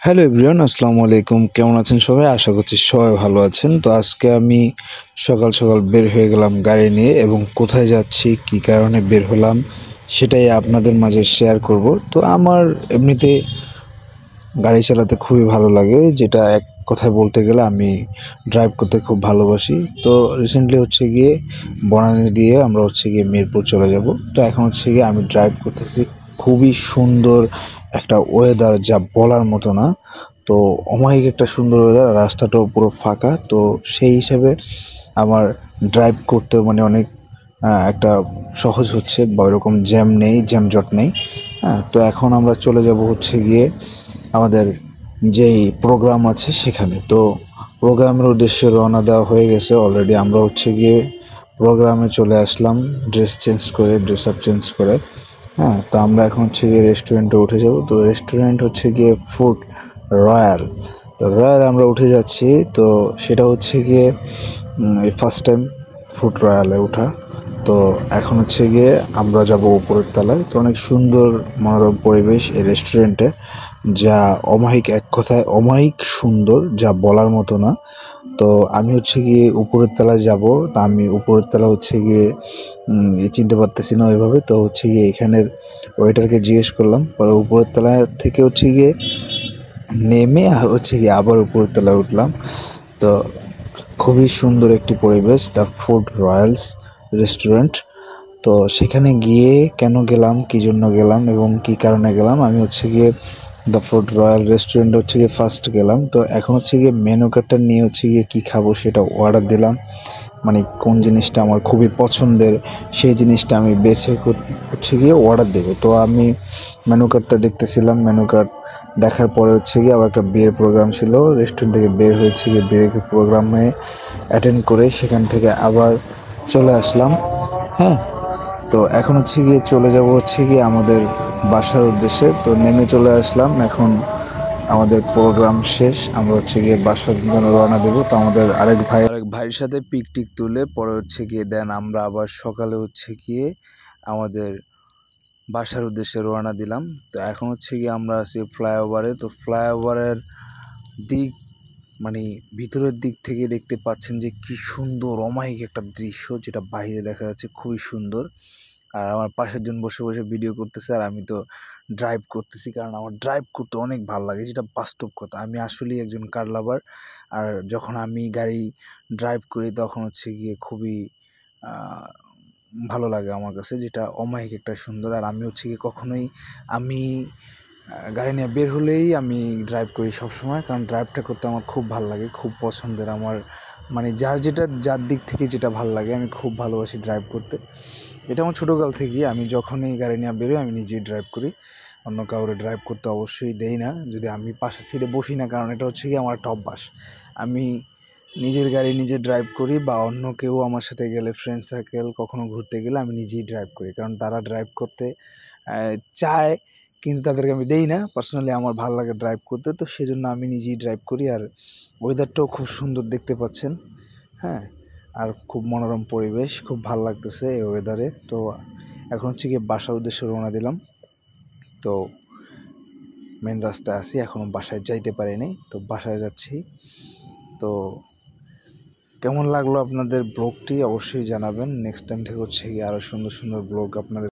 Hello everyone, আসসালামু আলাইকুম। কেমন আছেন সবাই? আশা করছি সবাই ভালো আছেন। তো আজকে আমি সকাল সকাল বের হয়ে গেলাম গাড়ি নিয়ে, এবং কোথায় যাচ্ছি, কী কারণে বের হলাম সেটাই আপনাদের মাঝে শেয়ার করব। তো আমার এমনিতে গাড়ি চালাতে খুবই ভালো লাগে, যেটা এক কথায় বলতে গেলে আমি ড্রাইভ করতে খুব ভালোবাসি। তো রিসেন্টলি হচ্ছে গিয়ে বনানী দিয়ে আমরা হচ্ছে গিয়ে মিরপুর চলে যাব। তো এখন হচ্ছে গিয়ে আমি ড্রাইভ করতেছি। খুবই সুন্দর একটা ওয়েদার, যা বলার মতো না। তো অমায়িক একটা সুন্দর ওয়েদার, রাস্তাটাও পুরো ফাঁকা। তো সেই হিসাবে আমার ড্রাইভ করতে মানে অনেক একটা সহজ হচ্ছে, বা ওইরকম জ্যাম নেই, জ্যামজট নেই। হ্যাঁ, তো এখন আমরা চলে যাব হচ্ছে গিয়ে আমাদের যেই প্রোগ্রাম আছে সেখানে। তো প্রোগ্রামের উদ্দেশ্যে রওনা দেওয়া হয়ে গেছে অলরেডি। আমরা হচ্ছে গিয়ে প্রোগ্রামে চলে আসলাম ড্রেস আপ চেঞ্জ করে। হ্যাঁ, তো আমরা এখন হচ্ছে গিয়ে রেস্টুরেন্টে উঠে যাব। তো রেস্টুরেন্ট হচ্ছে গিয়ে ফুড রয়্যাল। তো রয়্যাল আমরা উঠে যাচ্ছি। তো সেটা হচ্ছে গিয়ে এই ফার্স্ট টাইম ফুড রয়্যালে ওঠা। তো এখন হচ্ছে গিয়ে আমরা যাব উপরের তলায়। তো অনেক সুন্দর মনোরম পরিবেশ এই রেস্টুরেন্টে, যা অমায়িক, এক কথায় অমায়িক সুন্দর, যা বলার মতো না। তো আমি হচ্ছে গিয়ে উপরের তলায় যাব। তা আমি উপরের তলা হচ্ছে গিয়ে চিনতে পারতেছি না ওইভাবে। তো হচ্ছে গিয়ে এখানের ওয়েটারকে জিজ্ঞেস করলাম, পরে উপরের তলা থেকে হচ্ছে গিয়ে নেমে হচ্ছে গিয়ে আবার উপরের তলায় উঠলাম। তো খুবই সুন্দর একটি পরিবেশ, দ্য ফুড রয়্যালস রেস্টুরেন্ট। তো সেখানে গিয়ে কেন গেলাম, কী জন্য গেলাম এবং কী কারণে গেলাম, আমি হচ্ছে গিয়ে দ্য ফুড রয়্যাল রেস্টুরেন্ট হচ্ছে গিয়ে ফার্স্ট গেলাম। তো এখন হচ্ছে গিয়ে মেনু কার্ডটা নিয়ে হচ্ছে গিয়ে কী খাবো সেটা অর্ডার দিলাম। মানে কোন জিনিসটা আমার খুবই পছন্দের সেই জিনিসটা আমি বেছে হচ্ছে গিয়ে অর্ডার দেবো। তো আমি মেনু কার্ডটা দেখতেছিলাম। মেনু কার্ড দেখার পরে হচ্ছে গিয়ে আবার একটা বিয়ের প্রোগ্রাম ছিল, রেস্টুরেন্ট থেকে বের হয়েছে গিয়ে বিয়ের প্রোগ্রামে অ্যাটেন্ড করে সেখান থেকে আবার চলে আসলাম। হ্যাঁ, তো এখন হচ্ছে গিয়ে চলে যাব হচ্ছে গিয়ে আমাদের বাসার উদ্দেশ্যে। তো নেমে চলে আসলাম। এখন আমাদের প্রোগ্রাম শেষ, আমরা হচ্ছে গিয়ে বাসার জন্য রওনা দেবো। তো আমাদের আরেক ভাইয়ের সাথে পিকটিক তুলে পরে হচ্ছে গিয়ে দেন আমরা আবার সকালে হচ্ছে গিয়ে আমাদের বাসার উদ্দেশ্যে রওনা দিলাম। তো এখন হচ্ছে গিয়ে আমরা আছি ফ্লাইওভারে। তো ফ্লাইওভারের দিক মানে ভিতরের দিক থেকে দেখতে পাচ্ছেন যে কি সুন্দর অমায়িক একটা দৃশ্য, যেটা বাইরে দেখা যাচ্ছে খুবই সুন্দর। আর আমার পাশের জন বসে বসে ভিডিও করতেছে, আর আমি তো ড্রাইভ করতেছি, কারণ আমার ড্রাইভ করতে অনেক ভালো লাগে, যেটা বাস্তব কথা। আমি আসলেই একজন কার লাভার। আর যখন আমি গাড়ি ড্রাইভ করি তখন হচ্ছে গিয়ে খুবই ভালো লাগে আমার কাছে, যেটা অমায়িক একটা সুন্দর। আর আমি হচ্ছে গিয়ে কখনোই আমি গাড়ি নিয়ে বের হলেই আমি ড্রাইভ করি সবসময়, কারণ ড্রাইভটা করতে আমার খুব ভালো লাগে, খুব পছন্দের আমার। মানে যার দিক থেকে যেটা ভালো লাগে আমি খুব ভালোবাসি ড্রাইভ করতে। এটা আমার ছোটোকাল থেকেই, আমি যখনই গাড়ি নিয়ে বেরোই আমি নিজেই ড্রাইভ করি, অন্য কাউরে ড্রাইভ করতে অবশ্যই দেই না, যদি আমি পাশের সিটে বসি না, কারণ এটা হচ্ছে কি আমার একটা অভ্যাস। আমি নিজের গাড়ি নিজে ড্রাইভ করি, বা অন্য কেউ আমার সাথে গেলে, ফ্রেন্ড সার্কেল কখনো ঘুরতে গেলে আমি নিজেই ড্রাইভ করি, কারণ তারা ড্রাইভ করতে চায়, কিন্তু তাদেরকে আমি দেই না। পার্সোনালি আমার ভালো লাগে ড্রাইভ করতে, তো সেজন্য আমি নিজেই ড্রাইভ করি। আর ওয়েদারটাও খুব সুন্দর দেখতে পাচ্ছেন। হ্যাঁ, আর খুব মনোরম পরিবেশ, খুব ভালো লাগতেছে এই ওয়েদারে। তো এখন হচ্ছে গিয়ে বাসার উদ্দেশ্যে রওনা দিলাম। তো মেন রাস্তায় আছি, এখনও বাসায় যাইতে পারিনি, তো বাসায় যাচ্ছি। তো কেমন লাগলো আপনাদের ব্লগটি অবশ্যই জানাবেন। নেক্সট টাইম থেকে হচ্ছে গিয়ে আরও সুন্দর সুন্দর ব্লগ আপনাদের